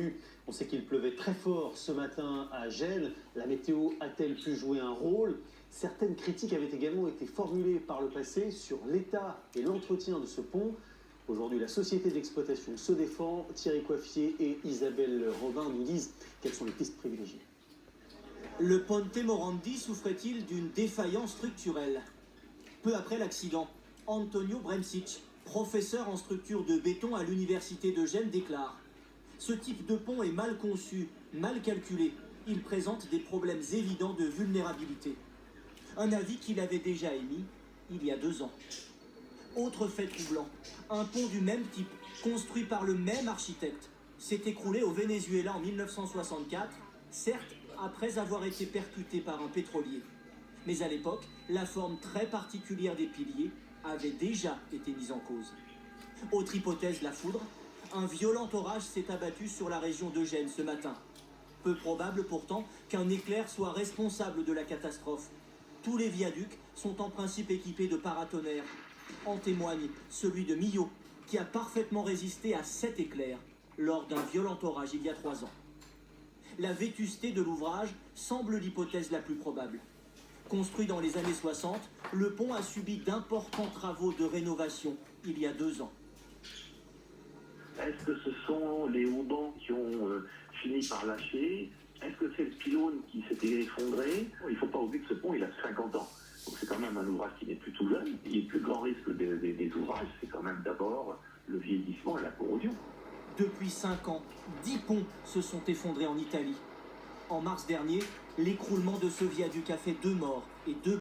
prévu. On sait qu'il pleuvait très fort ce matin à Gênes. La météo a-t-elle pu jouer un rôle? Certaines critiques avaient également été formulées par le passé sur l'état et l'entretien de ce pont. Aujourd'hui, la société d'exploitation se défend. Thierry Coiffier et Isabelle Robin nous disent quelles sont les pistes privilégiées. Le Ponte Morandi souffrait-il d'une défaillance structurelle? Peu après l'accident, Antonio Bremsic, professeur en structure de béton à l'université de Gênes, déclare: ce type de pont est mal conçu, mal calculé. Il présente des problèmes évidents de vulnérabilité. Un avis qu'il avait déjà émis il y a 2 ans. Autre fait troublant, un pont du même type, construit par le même architecte, s'est écroulé au Venezuela en 1964, certes après avoir été percuté par un pétrolier. Mais à l'époque, la forme très particulière des piliers avait déjà été mise en cause. Autre hypothèse, la foudre. Un violent orage s'est abattu sur la région de Gênes ce matin. Peu probable pourtant qu'un éclair soit responsable de la catastrophe. Tous les viaducs sont en principe équipés de paratonnerres. En témoigne celui de Millau, qui a parfaitement résisté à 7 éclairs lors d'un violent orage il y a 3 ans. La vétusté de l'ouvrage semble l'hypothèse la plus probable. Construit dans les années 60, le pont a subi d'importants travaux de rénovation il y a 2 ans. Est-ce que ce sont les haubans qui ont fini par lâcher? Est-ce que c'est le pylône qui s'était effondré? Il ne faut pas oublier que ce pont, il a 50 ans. Donc c'est quand même un ouvrage qui n'est plus tout jeune. Et le plus grand risque des ouvrages, c'est quand même d'abord le vieillissement et la corrosion. Depuis 5 ans, 10 ponts se sont effondrés en Italie. En mars dernier, l'écroulement de ce viaduc a fait 2 morts et 2